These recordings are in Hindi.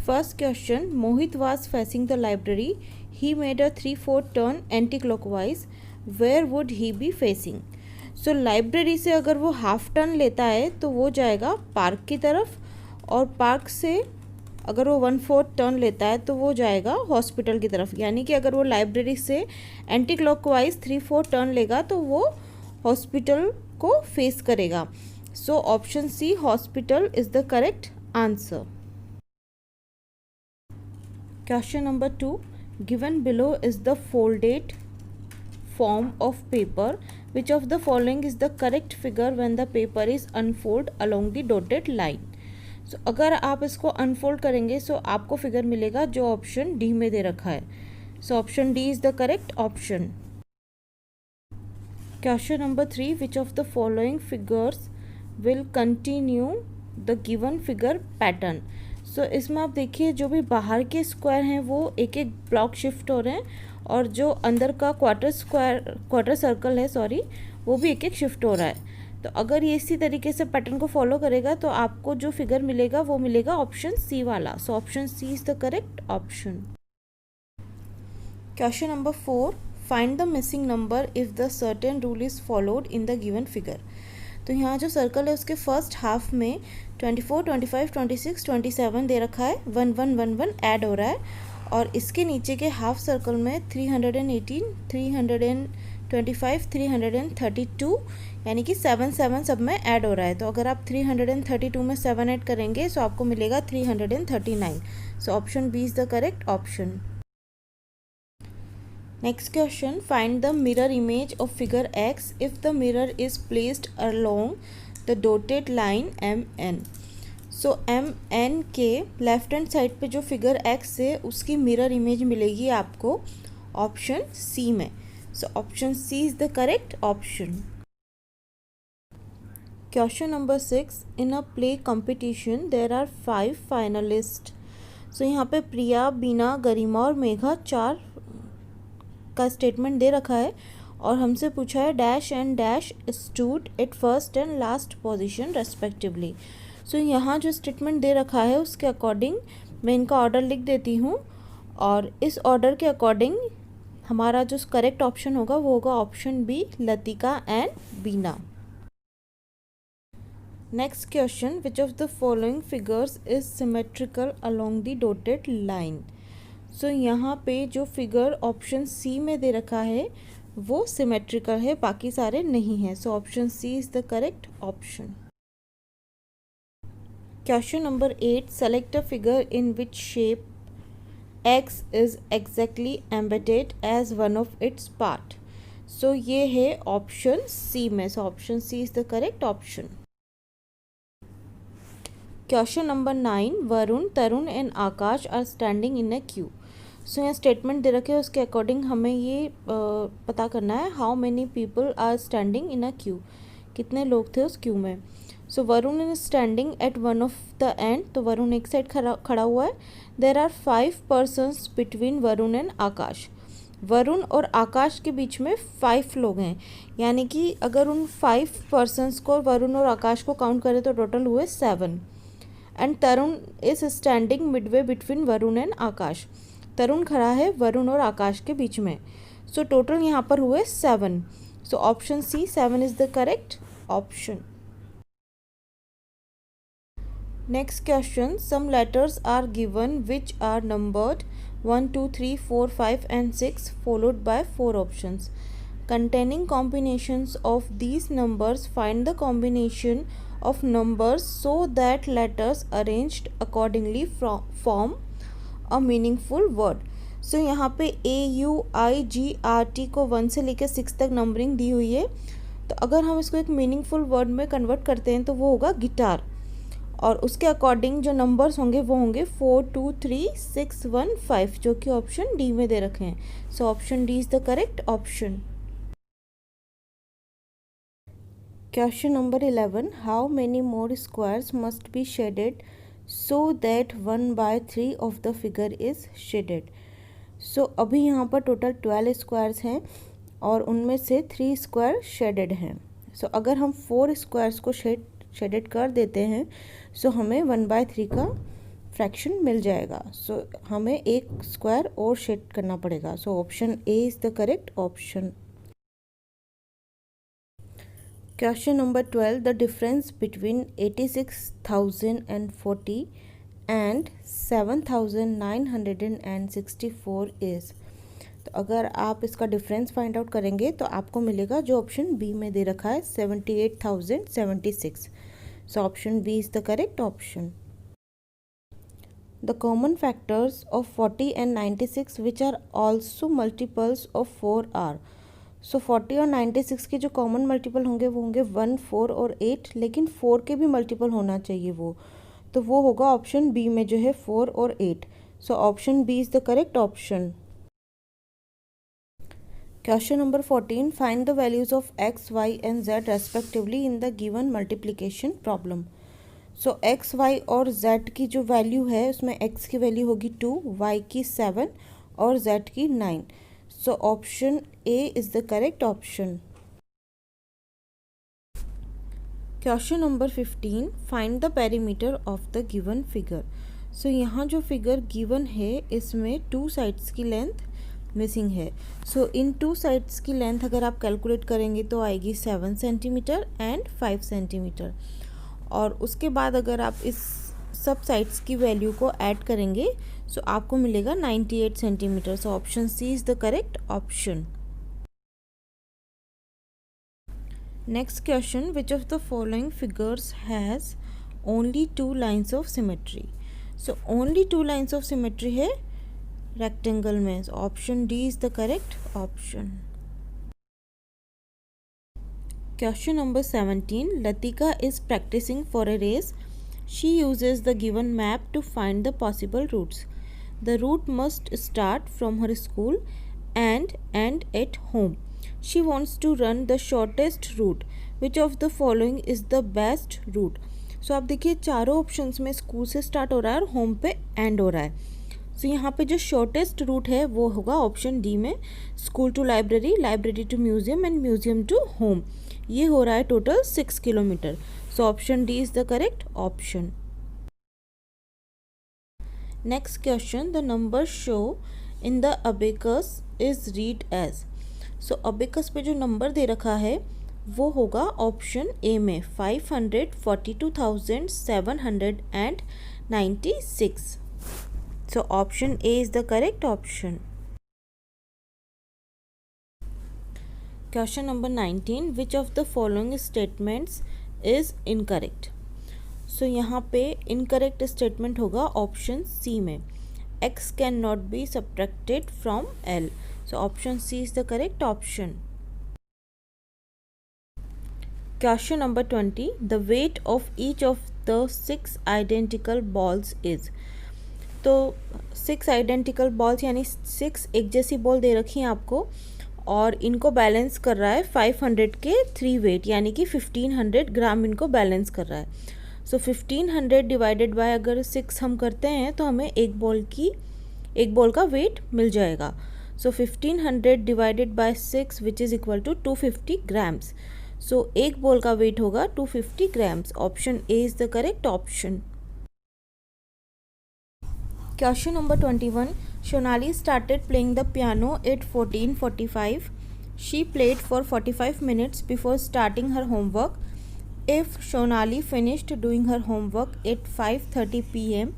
First question, Mohit was facing the library. He made a 3/4 turn anti-clockwise. Where would he be facing? So library से अगर वो हाफ टर्न लेता है तो वो जाएगा पार्क की तरफ, और पार्क से अगर वो 1/4 टर्न लेता है तो वो जाएगा हॉस्पिटल की तरफ। यानी कि अगर वो लाइब्रेरी से एंटी क्लॉकवाइज 3/4 टर्न लेगा तो वो हॉस्पिटल को फेस करेगा। So option C hospital is the correct answer. Question number 2. Given below is the folded form of paper. Which of the following is the correct figure when the paper is unfold along the dotted line? So अगर आप इसको अनफोल्ड करेंगे so आपको फिगर मिलेगा जो ऑप्शन डी में दे रखा है। So option D is the correct option. Question number 3. Which of the following figures will continue the given figure pattern? सो इसमें आप देखिए जो भी बाहर के स्क्वायर हैं वो एक एक ब्लॉक शिफ्ट हो रहे हैं, और जो अंदर का क्वार्टर सर्कल है वो भी एक एक शिफ्ट हो रहा है। तो अगर ये इसी तरीके से पैटर्न को फॉलो करेगा तो आपको जो फिगर मिलेगा वो मिलेगा ऑप्शन सी वाला। So option C is the correct option. Question number 4. Find the missing number if the certain rule is followed in the given figure. तो यहाँ जो सर्कल है उसके फर्स्ट हाफ में 24, 25, 26, 27 दे रखा है, 1 1 1 1 ऐड हो रहा है, और इसके नीचे के हाफ सर्कल में 318, 325, 332 यानी कि 7 7 सब में ऐड हो रहा है। तो अगर आप 332 में 7 ऐड करेंगे तो आपको मिलेगा 339। So option B is the correct option. Next question, find the mirror image of figure X if the mirror is placed along the dotted line MN. So MN के लेफ्ट हैंड साइड पे जो फिगर X है उसकी मिरर इमेज मिलेगी आपको ऑप्शन सी में। So option C is the correct option. Question number 6. In a play competition there are 5 finalists. So यहाँ पे प्रिया, बीना, गरिमा और मेघा 4 का स्टेटमेंट दे रखा है, और हमसे पूछा है dash and dash stood at first and last position respectively. So यहाँ जो स्टेटमेंट दे रखा है उसके अकॉर्डिंग मैं इनका ऑर्डर लिख देती हूँ, और इस ऑर्डर के अकॉर्डिंग हमारा जो करेक्ट ऑप्शन होगा वो होगा option B, Latika and Bina. Next question, which of the following figures is symmetrical along the dotted line. So यहाँ पे जो फिगर ऑप्शन सी में दे रखा है वो सिमेट्रिकल है, बाकी सारे नहीं हैं। So option C is the correct option. Question number 8. Select a figure in which shape X is exactly embedded as one of its part. So ये है ऑप्शन सी में। So option C is the correct option. Question number 9. Varun, Tarun and Akash are standing in a queue. So यहाँ स्टेटमेंट दे रखे हैं उसके अकॉर्डिंग हमें ये पता करना है how many people are standing in a queue, कितने लोग थे उस क्यू में। So Varun is standing at one of the end, तो वरुण एक साइड खड़ा हुआ है। There are 5 persons between Varun and Akash. Varun और आकाश के बीच में 5 लोग हैं, यानी कि अगर उन 5 पर्सनस को वरुण और आकाश को काउंट करें तो टोटल हुए 7। And Tarun is standing midway between Varun and Akash. Tarun खड़ा है वरुण और आकाश के बीच में। सो टोटल यहाँ पर हुए 7। So option C 7 is the correct option. Next question, some letters are given which are numbered 1 2 3 4 5 and 6 followed by 4 options containing combinations of these numbers. Find the combination of numbers so that letters arranged accordingly form a meaningful word. So यहाँ पे AUIGRT को 1 से लेकर 6 तक नंबरिंग दी हुई है, तो अगर हम इसको एक मीनिंगफुल वर्ड में कन्वर्ट करते हैं तो वो होगा गिटार, और उसके अकॉर्डिंग जो नंबर्स होंगे वो होंगे 4 2 3 6 1 5, जो कि ऑप्शन डी में दे रखे हैं। So option D is the correct option. Question number 11. How many more squares must be shaded so that 1/3 of the figure is shaded. सो अभी यहाँ पर टोटल 12 स्क्वायर्स हैं और उनमें से 3 स्क्वायर शेडेड हैं। सो अगर हम 4 स्क्वायर्स को शेडेड कर देते हैं सो हमें 1/3 का फ्रैक्शन मिल जाएगा। सो हमें एक स्क्वायर और शेड करना पड़ेगा। सो option A is the correct option. Question number 12, the difference between 86,040 and 7,964 is. तो अगर आप इसका डिफरेंस फाइंड आउट करेंगे तो आपको मिलेगा जो ऑप्शन बी में दे रखा है 78,076। So option B is the correct option. The common factors of 40 and 96 which are also multiples of 4 are. So 40 और 96 के जो कॉमन मल्टीपल होंगे वो होंगे 1, 4 और 8, लेकिन 4 के भी मल्टीपल होना चाहिए तो वो होगा ऑप्शन बी में जो है 4 और 8। So option B is the correct option. Question number 14, find the values of x, y and z respectively in the given multiplication problem. So x, y और z की जो वैल्यू है उसमें x की वैल्यू होगी 2, y की 7 और z की 9। So option A is the correct option. Question number 15, find the perimeter of the given figure. So यहाँ जो फिगर गिवन है इसमें 2 साइड्स की लेंथ मिसिंग है। सो इन 2 साइड्स की लेंथ अगर आप कैलकुलेट करेंगे तो आएगी 7 सेंटीमीटर एंड 5 सेंटीमीटर। और उसके बाद अगर आप इस सब साइड्स की वैल्यू को ऐड करेंगे सो आपको मिलेगा 98 centimetre. So option C is the correct option. Next question, which of the following figures has only 2 lines of symmetry. So only 2 lines of symmetry है रेक्टेंगल में। Option D is the correct option. Question number 17, Latika is practicing for a race. She uses the given map to find the possible routes. The route must start from her school and end at home. She wants to run the shortest route. Which of the following is the best route? So आप देखिए चारों ऑप्शंस में स्कूल से स्टार्ट हो रहा है और होम पे एंड हो रहा है। सो यहाँ पे जो शॉर्टेस्ट रूट है वो होगा ऑप्शन डी में, school to library, library to museum and museum to home. ये हो रहा है total 6 kilometre. So option D is the correct option. Next question, the number show in the abacus is read as. So abacus पे जो नंबर दे रखा है वो होगा ऑप्शन ए में 542,796। So option A is the correct option. Question number 19, which of the following statements is incorrect. So यहाँ पे इनकरेक्ट स्टेटमेंट होगा ऑप्शन सी में, x can not be subtracted from l। So option C is the correct option. Question number 20, the weight of each of the 6 identical balls is. तो 6 आइडेंटिकल बॉल्स यानी 6 एक जैसी बॉल दे रखी हैं आपको और इनको बैलेंस कर रहा है 500 के 3 वेट यानी कि 1500 ग्राम इनको बैलेंस कर रहा है। सो 1500 डिवाइडेड बाय अगर 6 हम करते हैं तो हमें एक बॉल का वेट मिल जाएगा। So 1500 divided by 6 which is equal to 250 grams. So एक बॉल का वेट होगा 250 grams. Option A is the correct option. Question number 21, Shonali started playing the piano at 14:45. She played for 45 minutes before starting her homework. If Shonali finished doing her homework at 5:30 p.m.,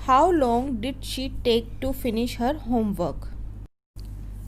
how long did she take to finish her homework?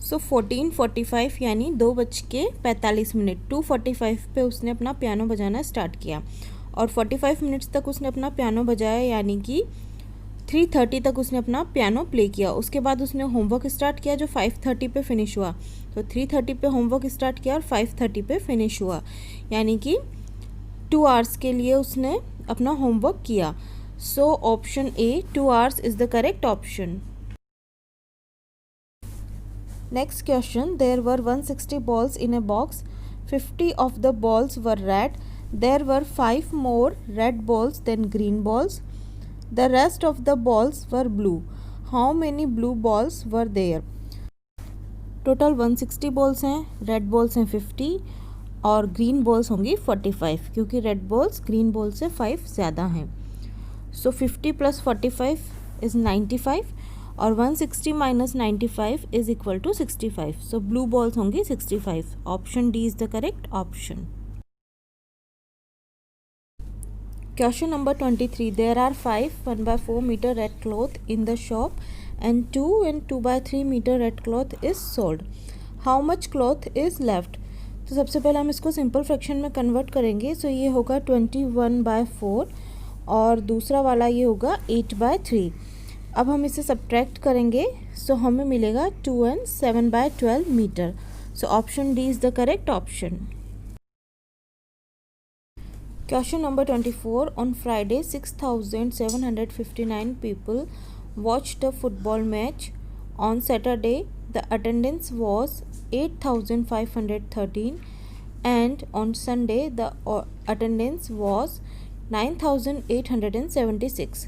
So 14:45 यानी 2:45, 2:45 पे उसने अपना पियानो बजाना स्टार्ट किया और 45 मिनट्स तक उसने अपना पियानो बजाया यानी कि 3:30 तक उसने अपना पियानो प्ले किया। उसके बाद उसने होमवर्क स्टार्ट किया जो 5:30 पे फिनिश हुआ। तो 3:30 पे होमवर्क स्टार्ट किया और 5:30 पे फिनिश हुआ यानी कि 2 आवर्स के लिए उसने अपना होमवर्क किया। So option A 2 hours is the correct option. Next question, there were 160 balls in a box. 50 of the balls were red. There were 5 more red balls than green balls. The rest of the balls were blue. How many blue balls were there? Total 160 balls हैं, रेड बॉल्स हैं 50 और ग्रीन बॉल्स होंगी 45 क्योंकि रेड बॉल्स ग्रीन बॉल से 5 ज़्यादा हैं। सो 50 + 45 इज़ 95 और 160 - 95 is equal to 65. So blue balls होंगी 65. Option D is the correct option. Question number 23. There are 5 1/4 meter red cloth in the shop and 2 and 2/3 meter red cloth is sold. How much cloth is left? तो सबसे पहले हम इसको सिंपल फ्रैक्शन में कन्वर्ट करेंगे. सो ये होगा 21/4 और दूसरा वाला ये होगा 8/3. अब हम इसे सब्ट्रैक्ट करेंगे. सो हमें मिलेगा 2 and 7/12 मीटर. So option D is the correct option. Question number 24. On Friday, 6,759 people watched a football match. On Saturday, the attendance was 8,513 and on Sunday, the attendance was 9,876.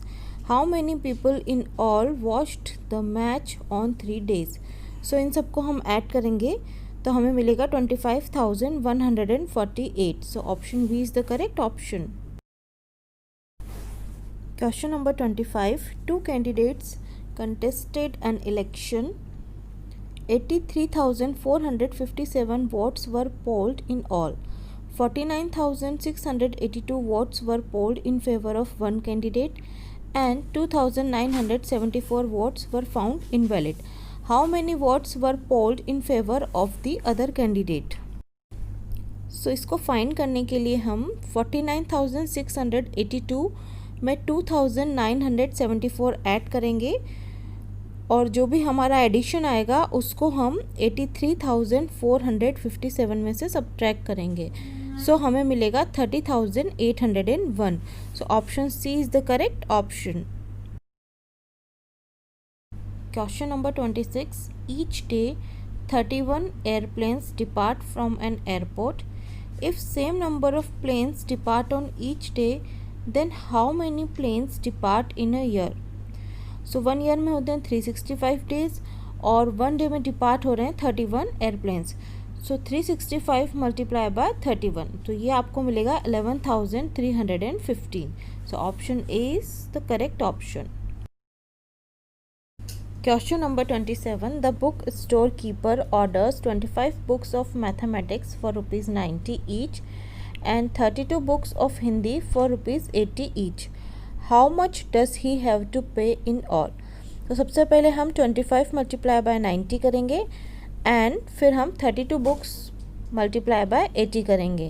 How many people in all watched the match on 3 days? So इन सबको हम ऐड करेंगे तो हमें मिलेगा 25,148. So option B is the correct option. Question number 25. 2 candidates contested an election. 83,457 votes were polled in all. 49,682 votes were polled in favor of one candidate and 2,974 votes were found invalid. How many votes were polled in favor of the other candidate? So इसको फाइंड करने के लिए हम 49,682 में 2,974 ऐड करेंगे और जो भी हमारा एडिशन आएगा उसको हम 83,457 में से सब्ट्रैक्ट करेंगे. सो हमें मिलेगा 30,801. So option C is the correct option. Question number 26. Each day 31 airplanes depart from an airport. If same number of planes depart on each day, then how many planes depart in a year? So 1 year में होते हैं 365 days और 1 day में depart हो रहे हैं 31 airplanes. So 365 multiplied by 31. तो ये आपको मिलेगा 11,315. So option A is the correct option. Question number 27. The book storekeeper orders 25 books of mathematics for ₹90 each and 32 books of Hindi for ₹80 each. How much does he have to pay in all? तो सबसे पहले हम 25 मल्टीप्लाई बाय 90 करेंगे एंड फिर हम 32 बुक्स मल्टीप्लाई बाय 80 करेंगे.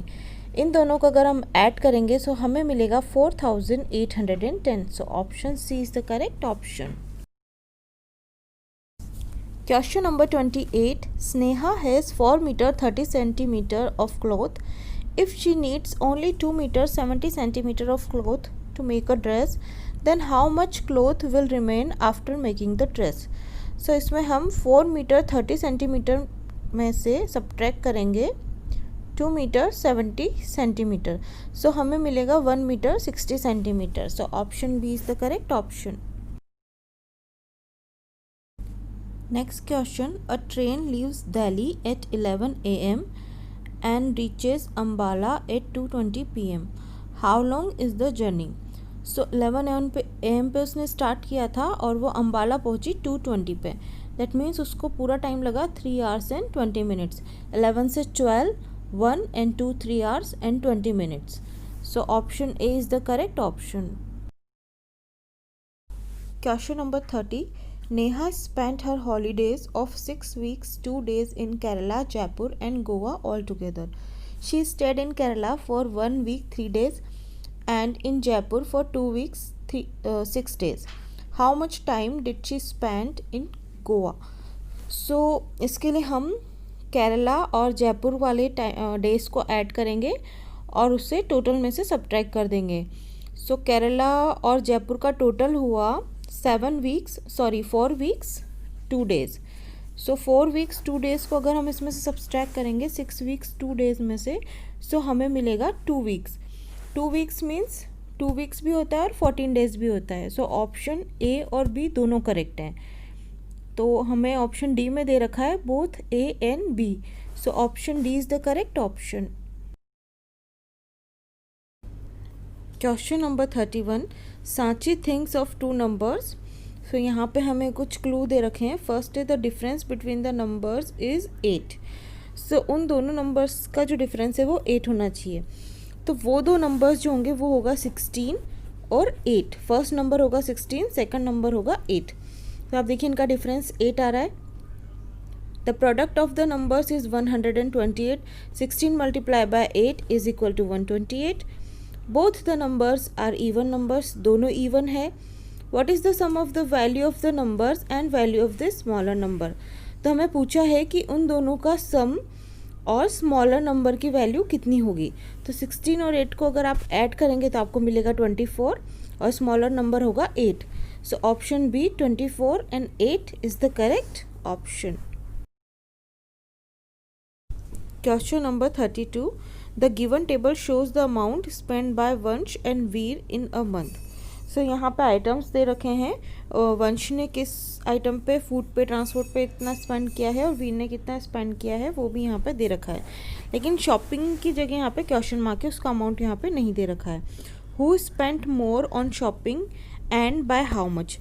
इन दोनों को अगर हम ऐड करेंगे सो हमें मिलेगा 4,810. So option C is the correct option. Question number 28. Sneha has 4 meter 30 centimeter of cloth. If she needs only 2 meter 70 centimeter of cloth to make a dress, then how much cloth will remain after making the dress? So इसमें हम 4 meter 30 centimeter में से सब्ट्रैक्ट करेंगे 2 meter 70 centimeter. So हमें मिलेगा 1 meter 60 centimeter. So option B is the correct option. Next question. A train leaves Delhi at 11 a.m. and reaches Ambala at 2:20 p.m. How long is the journey? So 11 a.m. पे उसने स्टार्ट किया था और वो अम्बाला पहुंची 2:20 पे. दैट मीन्स उसको पूरा टाइम लगा 3 hours and 20 minutes. 11 से 12, 1 and 2, 3 hours and 20 minutes. So option A is the correct option. Question number 30. Neha spent her holidays of 6 weeks, 2 days in Kerala, Jaipur and Goa altogether. She stayed in Kerala for 1 week, 3 days and in Jaipur for 2 weeks, 6 days. How much time did she spend in Goa? So इसके लिए हम केरला और जयपुर वाले डेज़ को ऐड करेंगे और उससे टोटल में से सब्ट्रैक्ट कर देंगे. सो केरला और जयपुर का टोटल हुआ 4 weeks 2 days. सो 4 weeks 2 days को अगर हम इसमें से सब्सट्रैक्ट करेंगे 6 weeks 2 days में से सो हमें मिलेगा 2 weeks. 2 weeks मीन्स 2 weeks भी होता है और 14 days भी होता है. सो ऑप्शन ए और बी दोनों करेक्ट हैं. तो हमें ऑप्शन डी में दे रखा है both A and B. So option D is the correct option. Question number 31. सांची things of two numbers. So यहाँ पे हमें कुछ क्लू दे रखे हैं। First is the difference between the numbers is 8। So उन दोनों नंबर्स का जो डिफरेंस है वो 8 होना चाहिए। तो वो दो नंबर्स जो होंगे वो होगा 16 और 8। फर्स्ट नंबर होगा 16, सेकंड नंबर होगा 8। तो आप देखिए इनका डिफरेंस 8 आ रहा है। The product of the numbers is 128। 16 multiply by 8 is equal to 128। Both the numbers are even numbers, दोनों इवन है। What is the sum of the value of the numbers and value of the smaller number. तो हमें पूछा है कि उन दोनों का सम और स्मॉलर नंबर की वैल्यू कितनी होगी। तो 16 और 8 को अगर आप ऐड करेंगे तो आपको मिलेगा 24 और स्मॉलर नंबर होगा 8। So option B 24 and 8 is the correct option. Question number 32. The given table shows the amount spent by Vansh and Veer in a month. So यहाँ पे आइटम्स दे रखे हैं। वंश ने किस आइटम पे, फूड पे, ट्रांसपोर्ट पे इतना स्पेंड किया है और वीर ने कितना स्पेंड किया है वो भी यहाँ पे दे रखा है। लेकिन शॉपिंग की जगह यहाँ पे क्वेश्चन मार्क है, उसका अमाउंट यहाँ पे नहीं दे रखा है। Who spent more on shopping and by how much.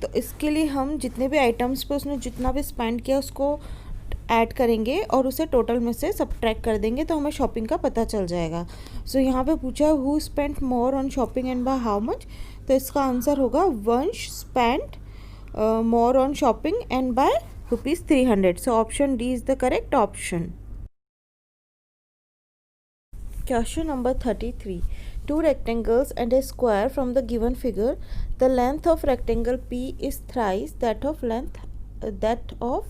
तो इसके लिए हम जितने भी आइटम्स पे उसने जितना भी स्पेंड किया उसको ऐड करेंगे और उसे टोटल में से सब्ट्रैक्ट कर देंगे तो हमें शॉपिंग का पता चल जाएगा। सो यहाँ पे पूछा है who spent more on shopping and by how much. तो इसका आंसर होगा Vansh spent more on shopping and by ₹300। So option D is the correct option. Question number 33. Two rectangles and a square from the given figure. The length of rectangle P is thrice that of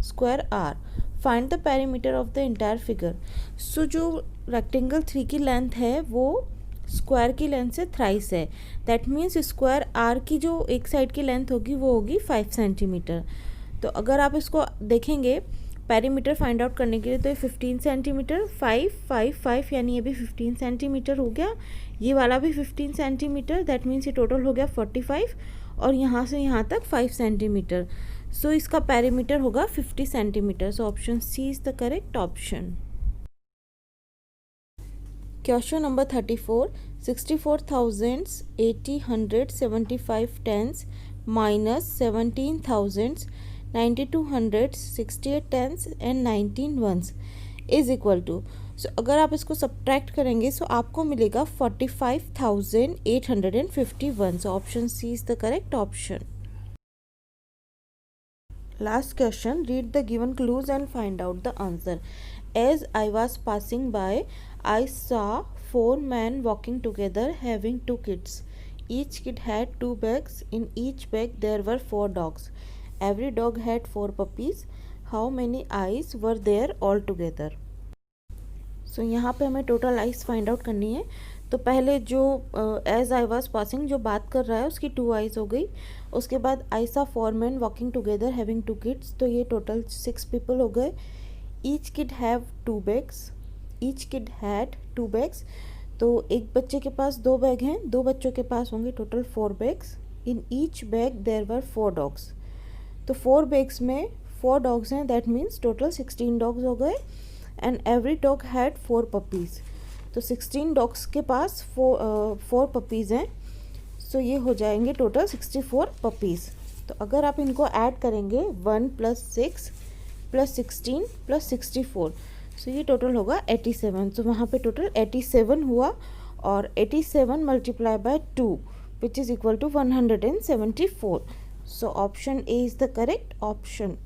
square R. Find the perimeter of the entire figure. So जो rectangle 3 की लेंथ है वो स्क्वायर की लेंथ से थ्राइस है। दैट मीन्स स्क्वायर आर की जो एक साइड की लेंथ होगी वो होगी 5 सेंटीमीटर। तो अगर आप इसको देखेंगे पेरीमीटर फाइंड आउट करने के लिए तो ये 15 सेंटीमीटर, 5 5 5 यानी ये भी 15 सेंटीमीटर हो गया, ये वाला भी 15 सेंटीमीटर। दैट मीन्स ये टोटल हो गया 45 और यहाँ से यहाँ तक 5 सेंटीमीटर। सो इसका पेरीमीटर होगा 50 centimetre. So option C is the correct option. Question number 34. 64,80,175 tens minus 17,9268 tens and 19 ones is equal to। So अगर आप इसको सब्ट्रैक्ट करेंगे सो आपको मिलेगा 45,851। So option C is the correct option. Last question. Read the given clues and find out the answer. As I was passing by, I saw 4 men walking together having 2 kids. Each kid had 2 bags. In each bag there were 4 dogs. Every dog had 4 puppies. How many eyes were there altogether? सो यहाँ पे हमें टोटल आइज़ फाइंड आउट करनी है। तो पहले जो एज आई वाज पासिंग जो बात कर रहा है उसकी 2 आइज़ हो गई। उसके बाद आई सा 4 men walking together having 2 kids, तो ये टोटल 6 पीपल हो गए। Each kid have 2 bags, each kid had 2 bags, तो एक बच्चे के पास 2 बैग हैं, 2 बच्चों के पास होंगे total 4 bags। In each bag there were 4 dogs, तो 4 bags में 4 dogs हैं, दैट मीन्स टोटल 16 dogs हो गए। And every dog had 4 puppies, तो 16 डॉग्स के पास 4 puppies हैं। सो ये हो जाएंगे टोटल 64 puppies। तो अगर आप इनको ऐड करेंगे 1 + 6 + 16 + 64, सो ये टोटल होगा 87। सो वहाँ पे टोटल 87 हुआ और 87 multiply by 2 which is equal to 174। So option A is the correct option.